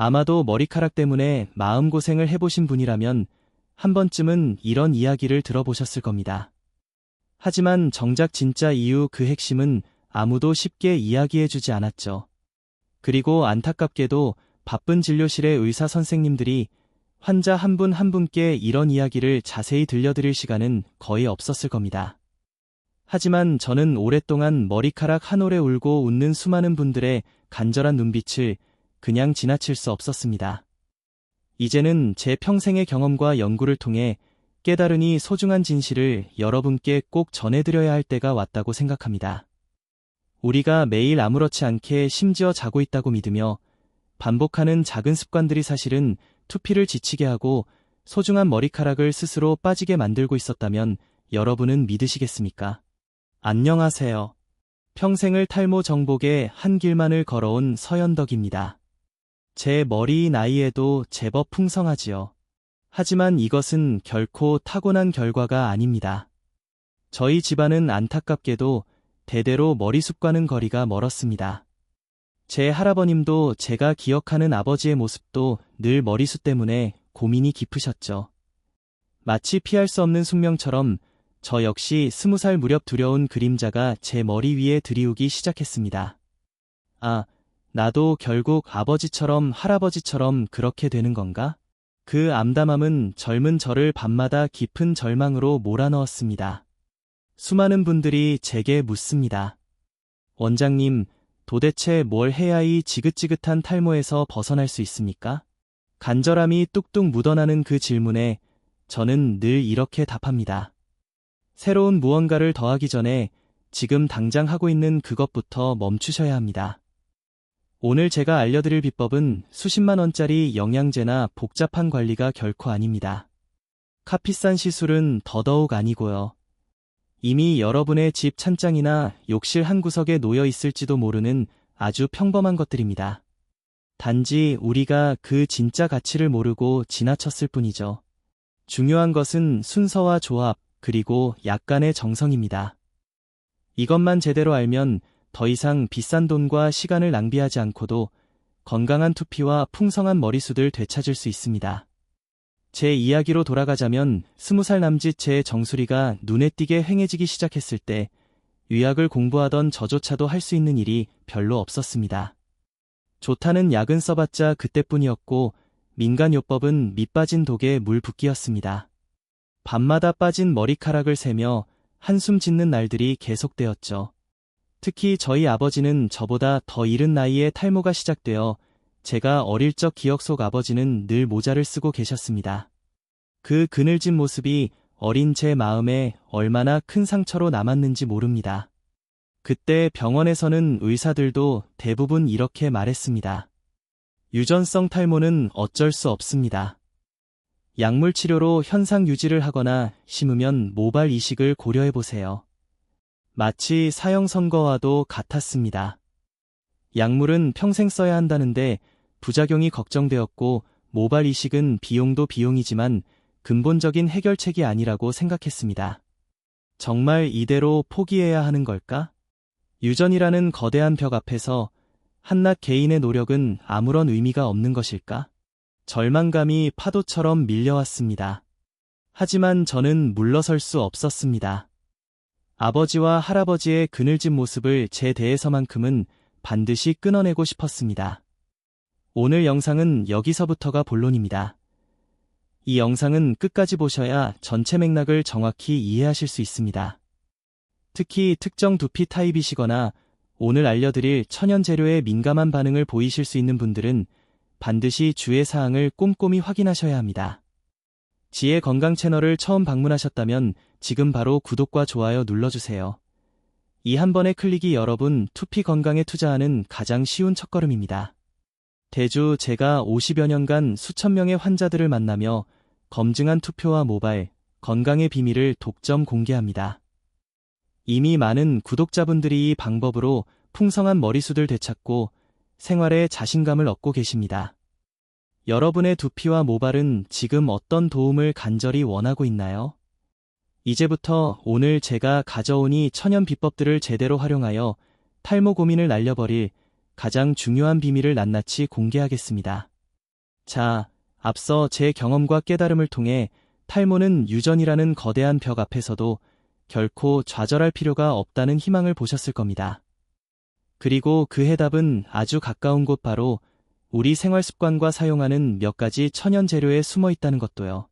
아마도 머리카락 때문에 마음고생을 해보신 분이라면 한 번쯤은 이런 이야기를 들어보셨을 겁니다. 하지만 정작 진짜 이유 그 핵심은 아무도 쉽게 이야기해주지 않았죠. 그리고 안타깝게도 바쁜 진료실의 의사 선생님들이 환자 한 분 한 분께 이런 이야기를 자세히 들려드릴 시간은 거의 없었을 겁니다. 하지만 저는 오랫동안 머리카락 한 올에 울고 웃는 수많은 분들의 간절한 눈빛을 그냥 지나칠 수 없었습니다. 이제는 제 평생의 경험과 연구를 통해 깨달으니 소중한 진실을 여러분께 꼭 전해드려야 할 때가 왔다고 생각합니다. 우리가 매일 아무렇지 않게 심지어 자고 있다고 믿으며 반복하는 작은 습관들이 사실은 투피를 지치게 하고 소중한 머리카락을 스스로 빠지게 만들고 있었다면 여러분은 믿으시겠습니까? 안녕하세요. 평생을 탈모 정복의 한 길만을 걸어온 서현덕입니다. 제 머리 나이에도 제법 풍성하지요. 하지만 이것은 결코 타고난 결과가 아닙니다. 저희 집안은 안타깝게도 대대로 머리숱과는 거리가 멀었습니다. 제 할아버님도 제가 기억하는 아버지의 모습도 늘 머리숱 때문에 고민이 깊으셨죠. 마치 피할 수 없는 숙명처럼 저 역시 20살 무렵 두려운 그림자가 제 머리 위에 들이우기 시작했습니다. 아, 나도 결국 아버지처럼 할아버지처럼 그렇게 되는 건가? 그 암담함은 젊은 저를 밤마다 깊은 절망으로 몰아넣었습니다. 수많은 분들이 제게 묻습니다. 원장님, 도대체 뭘 해야 이 지긋지긋한 탈모에서 벗어날 수 있습니까? 간절함이 뚝뚝 묻어나는 그 질문에 저는 늘 이렇게 답합니다. 새로운 무언가를 더하기 전에 지금 당장 하고 있는 그것부터 멈추셔야 합니다. 오늘 제가 알려드릴 비법은 수십만 원짜리 영양제나 복잡한 관리가 결코 아닙니다. 카피산 시술은 더더욱 아니고요. 이미 여러분의 집 찬장이나 욕실 한 구석에 놓여 있을지도 모르는 아주 평범한 것들입니다. 단지 우리가 그 진짜 가치를 모르고 지나쳤을 뿐이죠. 중요한 것은 순서와 조합, 그리고 약간의 정성입니다. 이것만 제대로 알면 더 이상 비싼 돈과 시간을 낭비하지 않고도 건강한 투피와 풍성한 머리숱을 되찾을 수 있습니다. 제 이야기로 돌아가자면 20살 남짓 제 정수리가 눈에 띄게 휑해지기 시작했을 때 의학을 공부하던 저조차도 할 수 있는 일이 별로 없었습니다. 좋다는 약은 써봤자 그때뿐이었고 민간요법은 밑 빠진 독에 물 붓기였습니다. 밤마다 빠진 머리카락을 세며 한숨 짓는 날들이 계속되었죠. 특히 저희 아버지는 저보다 더 이른 나이에 탈모가 시작되어 제가 어릴 적 기억 속 아버지는 늘 모자를 쓰고 계셨습니다. 그 그늘진 모습이 어린 제 마음에 얼마나 큰 상처로 남았는지 모릅니다. 그때 병원에서는 의사들도 대부분 이렇게 말했습니다. 유전성 탈모는 어쩔 수 없습니다. 약물 치료로 현상 유지를 하거나 심으면 모발 이식을 고려해보세요. 마치 사형 선고와도 같았습니다. 약물은 평생 써야 한다는데 부작용이 걱정되었고 모발 이식은 비용도 비용이지만 근본적인 해결책이 아니라고 생각했습니다. 정말 이대로 포기해야 하는 걸까? 유전이라는 거대한 벽 앞에서 한낱 개인의 노력은 아무런 의미가 없는 것일까? 절망감이 파도처럼 밀려왔습니다. 하지만 저는 물러설 수 없었습니다. 아버지와 할아버지의 그늘진 모습을 제 대에서만큼은 반드시 끊어내고 싶었습니다. 오늘 영상은 여기서부터가 본론입니다. 이 영상은 끝까지 보셔야 전체 맥락을 정확히 이해하실 수 있습니다. 특히 특정 두피 타입이시거나 오늘 알려드릴 천연 재료에 민감한 반응을 보이실 수 있는 분들은 반드시 주의 사항을 꼼꼼히 확인하셔야 합니다. 지혜 건강 채널을 처음 방문하셨다면 지금 바로 구독과 좋아요 눌러주세요. 이 한 번의 클릭이 여러분 투피 건강에 투자하는 가장 쉬운 첫걸음입니다. 대주 제가 50여 년간 수천 명의 환자들을 만나며 검증한 투표와 모발, 건강의 비밀을 독점 공개합니다. 이미 많은 구독자분들이 이 방법으로 풍성한 머리숱을 되찾고 생활에 자신감을 얻고 계십니다. 여러분의 두피와 모발은 지금 어떤 도움을 간절히 원하고 있나요? 이제부터 오늘 제가 가져온 이 천연 비법들을 제대로 활용하여 탈모 고민을 날려버릴 가장 중요한 비밀을 낱낱이 공개하겠습니다. 자, 앞서 제 경험과 깨달음을 통해 탈모는 유전이라는 거대한 벽 앞에서도 결코 좌절할 필요가 없다는 희망을 보셨을 겁니다. 그리고 그 해답은 아주 가까운 곳 바로 우리 생활 습관과 사용하는 몇 가지 천연 재료에 숨어 있다는 것도요.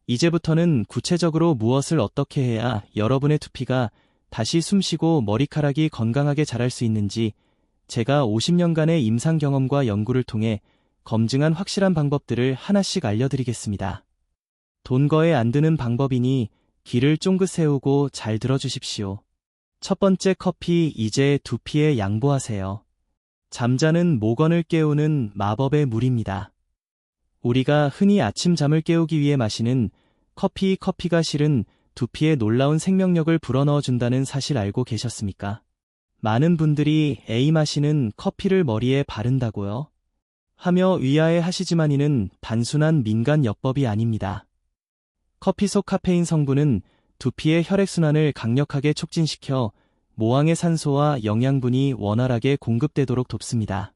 이제부터는 구체적으로 무엇을 어떻게 해야 여러분의 두피가 다시 숨쉬고 머리카락이 건강하게 자랄 수 있는지 제가 50년간의 임상 경험과 연구를 통해 검증한 확실한 방법들을 하나씩 알려드리겠습니다. 돈 거에 안 드는 방법이니 귀를 쫑긋 세우고 잘 들어주십시오. 첫 번째, 커피, 이제 두피에 양보하세요. 잠자는 모건을 깨우는 마법의 물입니다. 우리가 흔히 아침 잠을 깨우기 위해 마시는 커피가 실은 두피에 놀라운 생명력을 불어넣어준다는 사실 알고 계셨습니까? 많은 분들이 에이 마시는 커피를 머리에 바른다고요? 하며 위아해 하시지만 이는 단순한 민간 요법이 아닙니다. 커피 속 카페인 성분은 두피의 혈액순환을 강력하게 촉진시켜 모항의 산소와 영양분이 원활하게 공급되도록 돕습니다.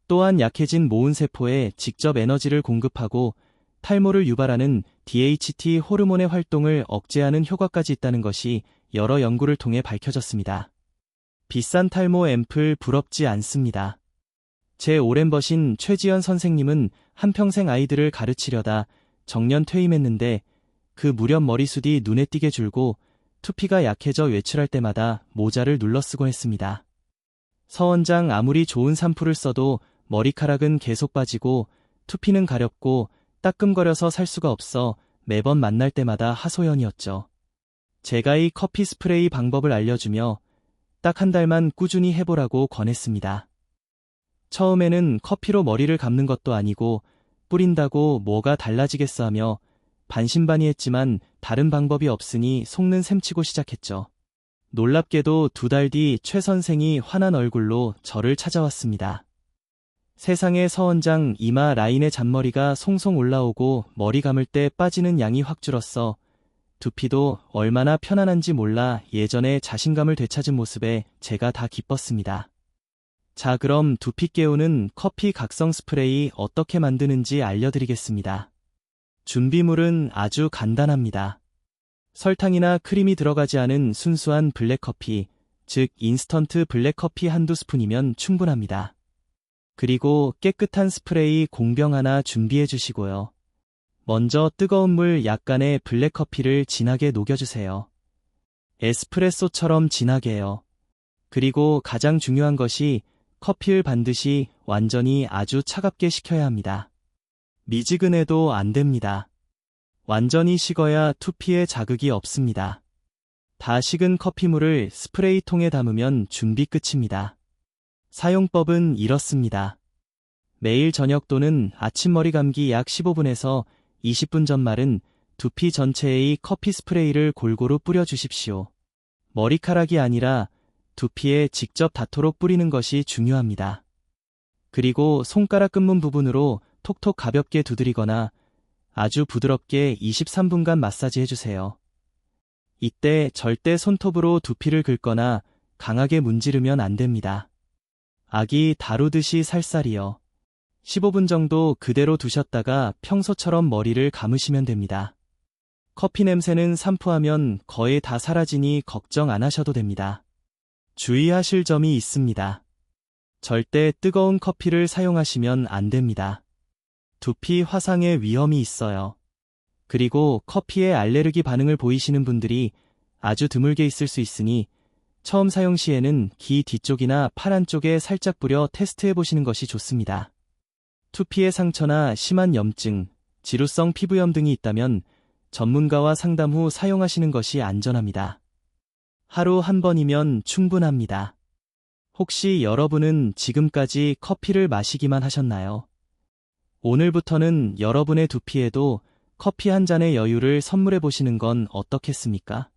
또한 약해진 모은세포에 직접 에너지를 공급하고 탈모를 유발하는 DHT 호르몬의 활동을 억제하는 효과까지 있다는 것이 여러 연구를 통해 밝혀졌습니다. 비싼 탈모 앰플 부럽지 않습니다. 제 오랜 버신 최지연 선생님은 한평생 아이들을 가르치려다 정년 퇴임했는데 그 무렵 머리숱이 눈에 띄게 줄고 두피가 약해져 외출할 때마다 모자를 눌러 쓰곤 했습니다. 서 원장, 아무리 좋은 샴푸를 써도 머리카락은 계속 빠지고 두피는 가렵고 따끔거려서 살 수가 없어 매번 만날 때마다 하소연이었죠. 제가 이 커피 스프레이 방법을 알려주며 딱 한 달만 꾸준히 해보라고 권했습니다. 처음에는 커피로 머리를 감는 것도 아니고 뿌린다고 뭐가 달라지겠어 하며 반신반의했지만 다른 방법이 없으니 속는 셈치고 시작했죠. 놀랍게도 2달 뒤 최 선생이 환한 얼굴로 저를 찾아왔습니다. 세상에, 서 원장, 이마 라인의 잔머리가 송송 올라오고 머리 감을 때 빠지는 양이 확 줄었어. 두피도 얼마나 편안한지 몰라. 예전에 자신감을 되찾은 모습에 제가 다 기뻤습니다. 자, 그럼 두피 깨우는 커피 각성 스프레이 어떻게 만드는지 알려드리겠습니다. 준비물은 아주 간단합니다. 설탕이나 크림이 들어가지 않은 순수한 블랙커피, 즉 인스턴트 블랙커피 한두 스푼이면 충분합니다. 그리고 깨끗한 스프레이 공병 하나 준비해 주시고요. 먼저 뜨거운 물 약간의 블랙커피를 진하게 녹여주세요. 에스프레소처럼 진하게요. 그리고 가장 중요한 것이 커피를 반드시 완전히 아주 차갑게 식혀야 합니다. 미지근해도 안 됩니다. 완전히 식어야 두피에 자극이 없습니다. 다 식은 커피물을 스프레이통에 담으면 준비 끝입니다. 사용법은 이렇습니다. 매일 저녁 또는 아침 머리 감기 약 15분에서 20분 전 마른 두피 전체에 이 커피 스프레이를 골고루 뿌려주십시오. 머리카락이 아니라 두피에 직접 닿도록 뿌리는 것이 중요합니다. 그리고 손가락 끝문 부분으로 톡톡 가볍게 두드리거나 아주 부드럽게 23분간 마사지 해주세요. 이때 절대 손톱으로 두피를 긁거나 강하게 문지르면 안 됩니다. 아기 다루듯이 살살이요. 15분 정도 그대로 두셨다가 평소처럼 머리를 감으시면 됩니다. 커피 냄새는 샴푸하면 거의 다 사라지니 걱정 안 하셔도 됩니다. 주의하실 점이 있습니다. 절대 뜨거운 커피를 사용하시면 안 됩니다. 두피 화상의 위험이 있어요. 그리고 커피에 알레르기 반응을 보이시는 분들이 아주 드물게 있을 수 있으니 처음 사용 시에는 귀 뒤쪽이나 팔 안쪽에 살짝 뿌려 테스트해 보시는 것이 좋습니다. 두피에 상처나 심한 염증, 지루성 피부염 등이 있다면 전문가와 상담 후 사용하시는 것이 안전합니다. 하루 한 번이면 충분합니다. 혹시 여러분은 지금까지 커피를 마시기만 하셨나요? 오늘부터는 여러분의 두피에도 커피 한 잔의 여유를 선물해 보시는 건 어떻겠습니까?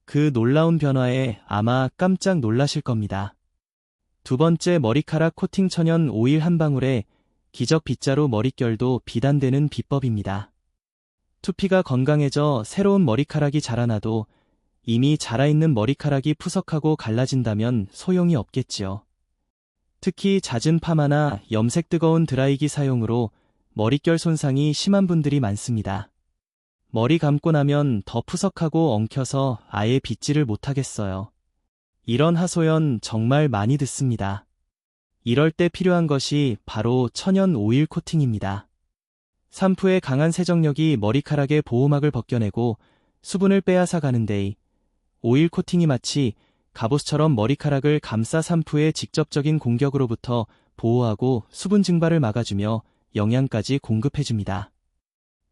그 놀라운 변화에 아마 깜짝 놀라실 겁니다. 두 번째, 머리카락 코팅 천연 오일 한 방울에 기적 빗자루 머릿결도 비단되는 비법입니다. 두피가 건강해져 새로운 머리카락이 자라나도 이미 자라있는 머리카락이 푸석하고 갈라진다면 소용이 없겠지요. 특히 잦은 파마나 염색 뜨거운 드라이기 사용으로 머릿결 손상이 심한 분들이 많습니다. 머리 감고 나면 더 푸석하고 엉켜서 아예 빗질을 못하겠어요. 이런 하소연 정말 많이 듣습니다. 이럴 때 필요한 것이 바로 천연 오일 코팅입니다. 샴푸의 강한 세정력이 머리카락의 보호막을 벗겨내고 수분을 빼앗아 가는데 오일 코팅이 마치 갑옷처럼 머리카락을 감싸 샴푸의 직접적인 공격으로부터 보호하고 수분 증발을 막아주며 영양까지 공급해줍니다.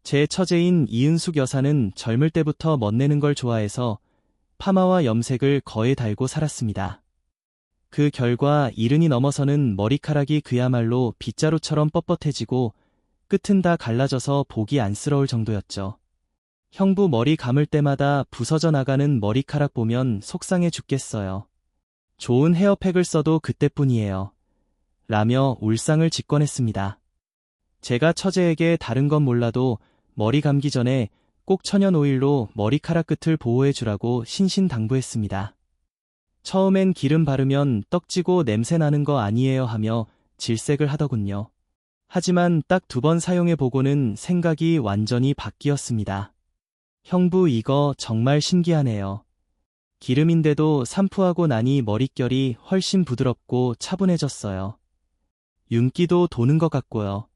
제 처제인 이은숙 여사는 젊을 때부터 멋내는 걸 좋아해서 파마와 염색을 거의 달고 살았습니다. 그 결과 70이 넘어서는 머리카락이 그야말로 빗자루처럼 뻣뻣해지고 끝은 다 갈라져서 보기 안쓰러울 정도였죠. 형부 머리 감을 때마다 부서져 나가는 머리카락 보면 속상해 죽겠어요. 좋은 헤어팩을 써도 그때뿐이에요. 라며 울상을 짓곤했습니다. 제가 처제에게 다른 건 몰라도 머리 감기 전에 꼭 천연 오일로 머리카락 끝을 보호해 주라고 신신당부했습니다. 처음엔 기름 바르면 떡지고 냄새 나는 거 아니에요 하며 질색을 하더군요. 하지만 딱 2번 사용해 보고는 생각이 완전히 바뀌었습니다. 형부 이거 정말 신기하네요. 기름인데도 샴푸하고 나니 머릿결이 훨씬 부드럽고 차분해졌어요. 윤기도 도는 것 같고요.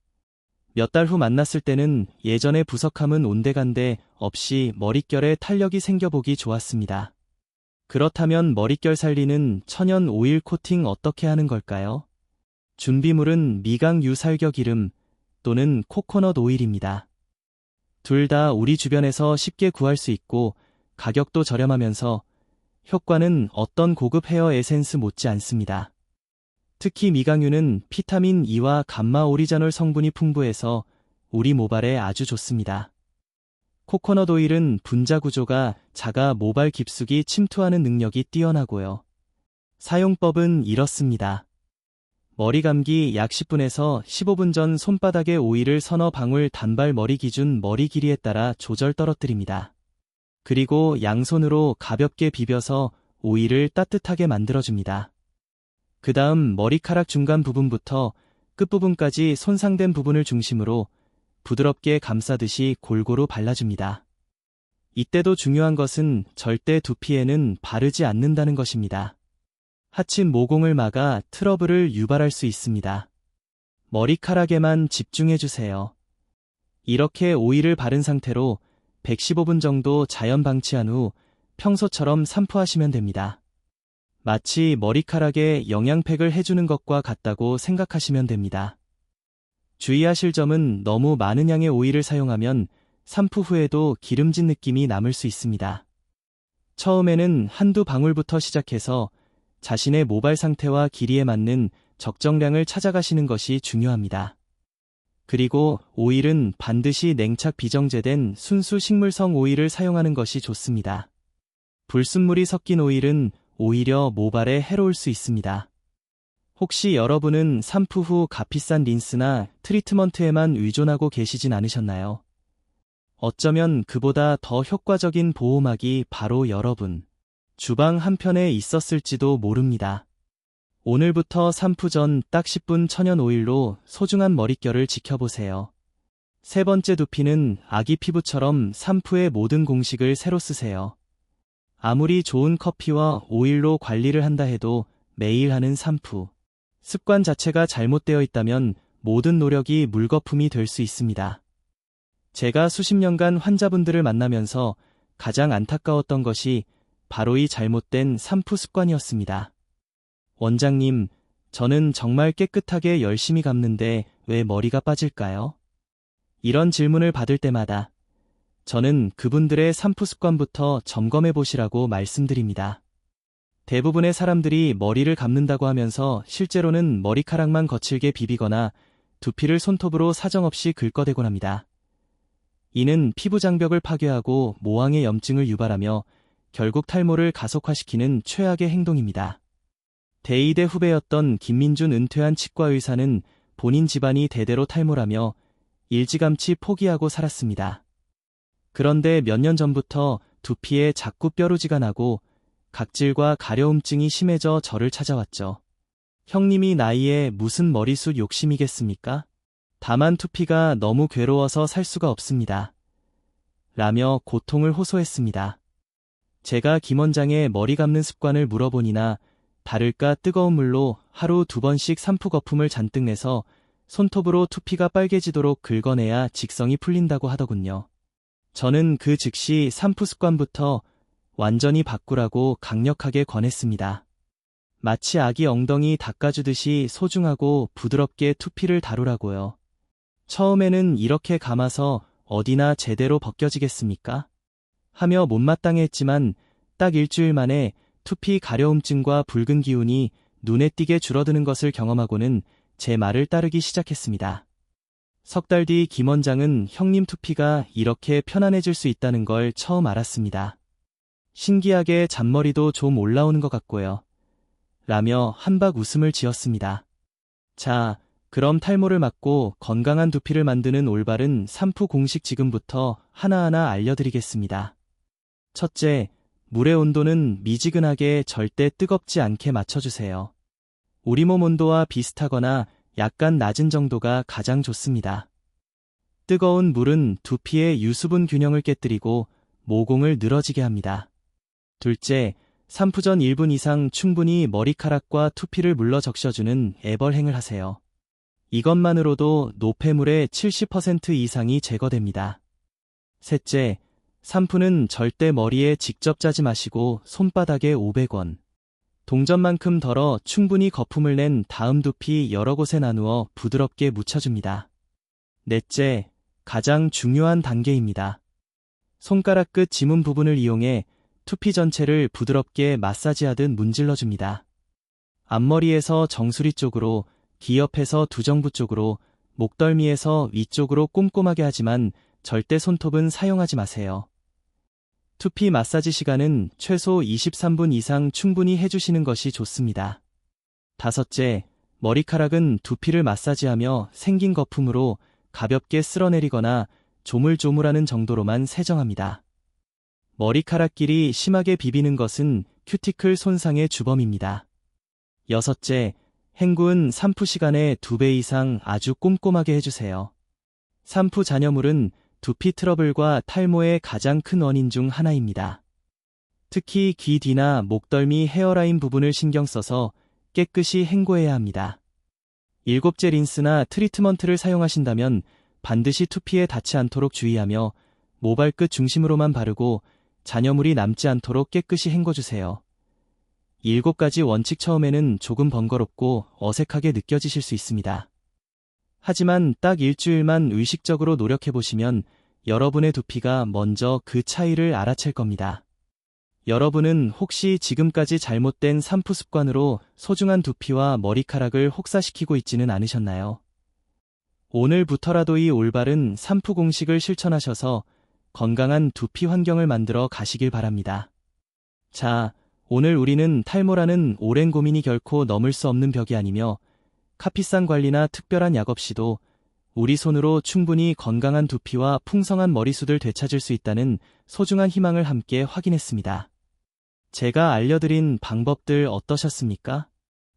몇 달 후 만났을 때는 예전의 부석함은 온데간데 없이 머릿결에 탄력이 생겨보기 좋았습니다. 그렇다면 머릿결 살리는 천연 오일 코팅 어떻게 하는 걸까요? 준비물은 미강 유살겨 기름 또는 코코넛 오일입니다. 둘 다 우리 주변에서 쉽게 구할 수 있고 가격도 저렴하면서 효과는 어떤 고급 헤어 에센스 못지 않습니다. 특히 미강유는 비타민 E와 감마 오리자놀 성분이 풍부해서 우리 모발에 아주 좋습니다. 코코넛 오일은 분자 구조가 작아 모발 깊숙이 침투하는 능력이 뛰어나고요. 사용법은 이렇습니다. 머리 감기 약 10분에서 15분 전 손바닥에 오일을 서너 방울 단발 머리 기준 머리 길이에 따라 조절 떨어뜨립니다. 그리고 양손으로 가볍게 비벼서 오일을 따뜻하게 만들어줍니다. 그 다음 머리카락 중간 부분부터 끝부분까지 손상된 부분을 중심으로 부드럽게 감싸듯이 골고루 발라줍니다. 이때도 중요한 것은 절대 두피에는 바르지 않는다는 것입니다. 하침 모공을 막아 트러블을 유발할 수 있습니다. 머리카락에만 집중해주세요. 이렇게 오일을 바른 상태로 115분 정도 자연 방치한 후 평소처럼 샴푸하시면 됩니다. 마치 머리카락에 영양팩을 해주는 것과 같다고 생각하시면 됩니다. 주의하실 점은 너무 많은 양의 오일을 사용하면 샴푸 후에도 기름진 느낌이 남을 수 있습니다. 처음에는 한두 방울부터 시작해서 자신의 모발 상태와 길이에 맞는 적정량을 찾아가시는 것이 중요합니다. 그리고 오일은 반드시 냉착 비정제된 순수 식물성 오일을 사용하는 것이 좋습니다. 불순물이 섞인 오일은 오히려 모발에 해로울 수 있습니다. 혹시 여러분은 샴푸 후 값비싼 린스나 트리트먼트에만 의존하고 계시진 않으셨나요? 어쩌면 그보다 더 효과적인 보호막이 바로 여러분 주방 한편에 있었을지도 모릅니다. 오늘부터 샴푸 전 딱 10분 천연 오일로 소중한 머릿결을 지켜보세요. 세 번째, 두피는 아기 피부처럼 샴푸의 모든 공식을 새로 쓰세요. 아무리 좋은 커피와 오일로 관리를 한다 해도 매일 하는 샴푸 습관 자체가 잘못되어 있다면 모든 노력이 물거품이 될 수 있습니다. 제가 수십 년간 환자분들을 만나면서 가장 안타까웠던 것이 바로 이 잘못된 샴푸 습관이었습니다. 원장님, 저는 정말 깨끗하게 열심히 감는데 왜 머리가 빠질까요? 이런 질문을 받을 때마다 저는 그분들의 샴푸 습관부터 점검해 보시라고 말씀드립니다. 대부분의 사람들이 머리를 감는다고 하면서 실제로는 머리카락만 거칠게 비비거나 두피를 손톱으로 사정없이 긁어대곤 합니다. 이는 피부 장벽을 파괴하고 모낭의 염증을 유발하며 결국 탈모를 가속화시키는 최악의 행동입니다. 대의대 후배였던 김민준 은퇴한 치과의사는 본인 집안이 대대로 탈모라며 일찌감치 포기하고 살았습니다. 그런데 몇 년 전부터 두피에 자꾸 뾰루지가 나고 각질과 가려움증이 심해져 저를 찾아왔죠. 형님이 나이에 무슨 머리숱 욕심이겠습니까? 다만 투피가 너무 괴로워서 살 수가 없습니다. 라며 고통을 호소했습니다. 제가 김 원장의 머리 감는 습관을 물어보니나 다를까 뜨거운 물로 하루 2번씩 산푸 거품을 잔뜩 내서 손톱으로 투피가 빨개지도록 긁어내야 직성이 풀린다고 하더군요. 저는 그 즉시 산푸 습관부터 완전히 바꾸라고 강력하게 권했습니다. 마치 아기 엉덩이 닦아주듯이 소중하고 부드럽게 투피를 다루라고요. 처음에는 이렇게 감아서 어디나 제대로 벗겨지겠습니까? 하며 못마땅했지만 딱 일주일 만에 투피 가려움증과 붉은 기운이 눈에 띄게 줄어드는 것을 경험하고는 제 말을 따르기 시작했습니다. 석 달 뒤 김 원장은 형님 투피가 이렇게 편안해질 수 있다는 걸 처음 알았습니다. 신기하게 잔머리도 좀 올라오는 것 같고요. 라며 한박 웃음을 지었습니다. 자, 그럼 탈모를 막고 건강한 두피를 만드는 올바른 산푸 공식 지금부터 하나하나 알려드리겠습니다. 첫째, 물의 온도는 미지근하게 절대 뜨겁지 않게 맞춰주세요. 우리 몸 온도와 비슷하거나 약간 낮은 정도가 가장 좋습니다. 뜨거운 물은 두피의 유수분 균형을 깨뜨리고 모공을 늘어지게 합니다. 둘째, 산푸 전 1분 이상 충분히 머리카락과 투피를 물러 적셔주는 애벌행을 하세요. 이것만으로도 노폐물의 70% 이상이 제거됩니다. 셋째, 산푸는 절대 머리에 직접 짜지 마시고 손바닥에 500원. 동전만큼 덜어 충분히 거품을 낸 다음 두피 여러 곳에 나누어 부드럽게 묻혀줍니다. 넷째, 가장 중요한 단계입니다. 손가락 끝 지문 부분을 이용해 투피 전체를 부드럽게 마사지하듯 문질러줍니다. 앞머리에서 정수리 쪽으로, 귀 옆에서 두정부 쪽으로, 목덜미에서 위쪽으로 꼼꼼하게 하지만 절대 손톱은 사용하지 마세요. 투피 마사지 시간은 최소 23분 이상 충분히 해주시는 것이 좋습니다. 다섯째, 머리카락은 두피를 마사지하며 생긴 거품으로 가볍게 쓸어내리거나 조물조물하는 정도로만 세정합니다. 머리카락끼리 심하게 비비는 것은 큐티클 손상의 주범입니다. 여섯째, 헹군 산푸 시간의 2배 이상 아주 꼼꼼하게 해주세요. 산푸 잔여물은 두피 트러블과 탈모의 가장 큰 원인 중 하나입니다. 특히 귀 뒤나 목덜미 헤어라인 부분을 신경 써서 깨끗이 헹궈야 합니다. 7제 린스나 트리트먼트를 사용하신다면 반드시 투피에 닿지 않도록 주의하며 모발끝 중심으로만 바르고 잔여물이 남지 않도록 깨끗이 헹궈주세요. 7가지 원칙 처음에는 조금 번거롭고 어색하게 느껴지실 수 있습니다. 하지만 딱 일주일만 의식적으로 노력해보시면 여러분의 두피가 먼저 그 차이를 알아챌 겁니다. 여러분은 혹시 지금까지 잘못된 산푸 습관으로 소중한 두피와 머리카락을 혹사시키고 있지는 않으셨나요? 오늘부터라도 이 올바른 산푸 공식을 실천하셔서 건강한 두피 환경을 만들어 가시길 바랍니다. 자, 오늘 우리는 탈모라는 오랜 고민이 결코 넘을 수 없는 벽이 아니며 카피산 관리나 특별한 약 없이도 우리 손으로 충분히 건강한 두피와 풍성한 머리숱을 되찾을 수 있다는 소중한 희망을 함께 확인했습니다. 제가 알려드린 방법들 어떠셨습니까?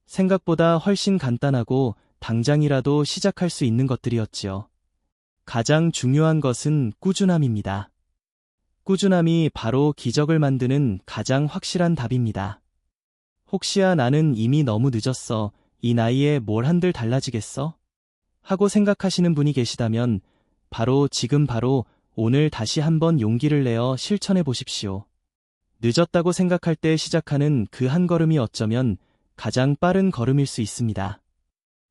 생각보다 훨씬 간단하고 당장이라도 시작할 수 있는 것들이었지요. 가장 중요한 것은 꾸준함입니다. 꾸준함이 바로 기적을 만드는 가장 확실한 답입니다. 혹시야 나는 이미 너무 늦었어. 이 나이에 뭘 한들 달라지겠어? 하고 생각하시는 분이 계시다면 지금 바로 오늘 다시 한번 용기를 내어 실천해 보십시오. 늦었다고 생각할 때 시작하는 그 한 걸음이 어쩌면 가장 빠른 걸음일 수 있습니다.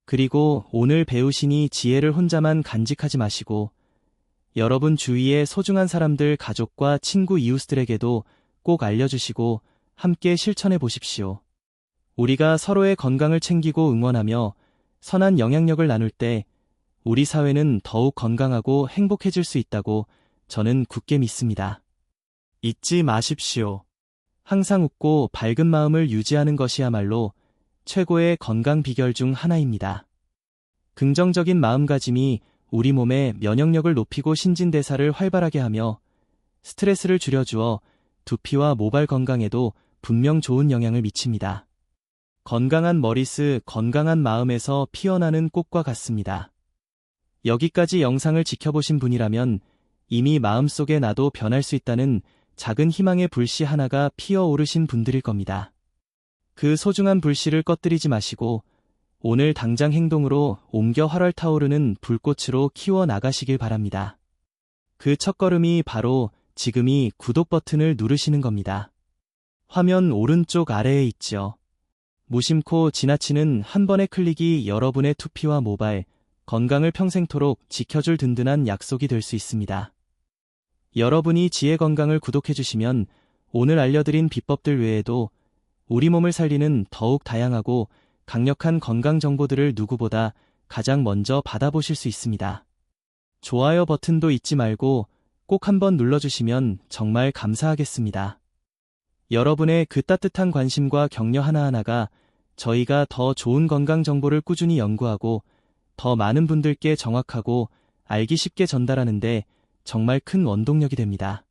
그리고 오늘 배우신 이 지혜를 혼자만 간직하지 마시고 여러분 주위의 소중한 사람들, 가족과 친구, 이웃들에게도 꼭 알려주시고 함께 실천해 보십시오. 우리가 서로의 건강을 챙기고 응원하며 선한 영향력을 나눌 때 우리 사회는 더욱 건강하고 행복해질 수 있다고 저는 굳게 믿습니다. 잊지 마십시오. 항상 웃고 밝은 마음을 유지하는 것이야말로 최고의 건강 비결 중 하나입니다. 긍정적인 마음가짐이 우리 몸의 면역력을 높이고 신진대사를 활발하게 하며 스트레스를 줄여주어 두피와 모발 건강에도 분명 좋은 영향을 미칩니다. 건강한 머리숱, 건강한 마음에서 피어나는 꽃과 같습니다. 여기까지 영상을 지켜보신 분이라면 이미 마음속에 나도 변할 수 있다는 작은 희망의 불씨 하나가 피어오르신 분들일 겁니다. 그 소중한 불씨를 꺼뜨리지 마시고 오늘 당장 행동으로 옮겨 활활 타오르는 불꽃으로 키워나가시길 바랍니다. 그 첫걸음이 바로 지금이 구독 버튼을 누르시는 겁니다. 화면 오른쪽 아래에 있죠. 무심코 지나치는 한 번의 클릭이 여러분의 투피와 모발, 건강을 평생토록 지켜줄 든든한 약속이 될 수 있습니다. 여러분이 지혜 건강을 구독해주시면 오늘 알려드린 비법들 외에도 우리 몸을 살리는 더욱 다양하고 강력한 건강 정보들을 누구보다 가장 먼저 받아보실 수 있습니다. 좋아요 버튼도 잊지 말고 꼭 한번 눌러주시면 정말 감사하겠습니다. 여러분의 그 따뜻한 관심과 격려 하나하나가 저희가 더 좋은 건강 정보를 꾸준히 연구하고 더 많은 분들께 정확하고 알기 쉽게 전달하는데 정말 큰 원동력이 됩니다.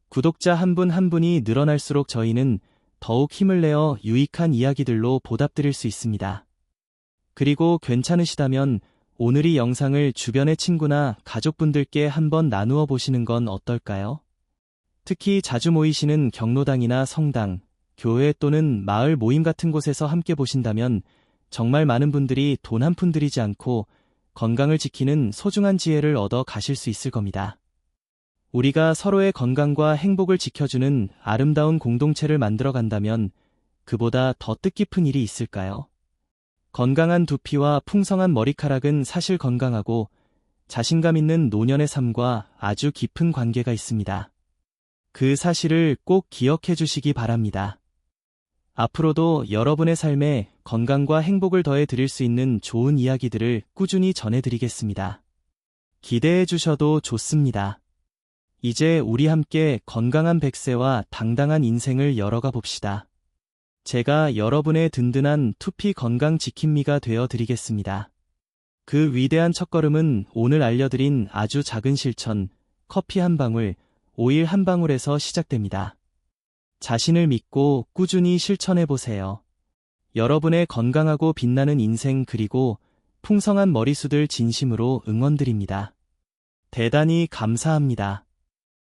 구독자 한 분 한 분이 늘어날수록 저희는 더욱 힘을 내어 유익한 이야기들로 보답드릴 수 있습니다. 그리고 괜찮으시다면 오늘 이 영상을 주변의 친구나 가족분들께 한번 나누어 보시는 건 어떨까요? 특히 자주 모이시는 경로당이나 성당, 교회 또는 마을 모임 같은 곳에서 함께 보신다면 정말 많은 분들이 돈 한 푼 들이지 않고 건강을 지키는 소중한 지혜를 얻어 가실 수 있을 겁니다. 우리가 서로의 건강과 행복을 지켜주는 아름다운 공동체를 만들어 간다면 그보다 더 뜻깊은 일이 있을까요? 건강한 두피와 풍성한 머리카락은 사실 건강하고 자신감 있는 노년의 삶과 아주 깊은 관계가 있습니다. 그 사실을 꼭 기억해 주시기 바랍니다. 앞으로도 여러분의 삶에 건강과 행복을 더해 드릴 수 있는 좋은 이야기들을 꾸준히 전해드리겠습니다. 기대해 주셔도 좋습니다. 이제 우리 함께 건강한 100세와 당당한 인생을 열어가 봅시다. 제가 여러분의 든든한 투피 건강 지킴미가 되어 드리겠습니다. 그 위대한 첫걸음은 오늘 알려드린 아주 작은 실천, 커피 한 방울, 오일 한 방울에서 시작됩니다. 자신을 믿고 꾸준히 실천해보세요. 여러분의 건강하고 빛나는 인생 그리고 풍성한 머리숱을 진심으로 응원드립니다. 대단히 감사합니다.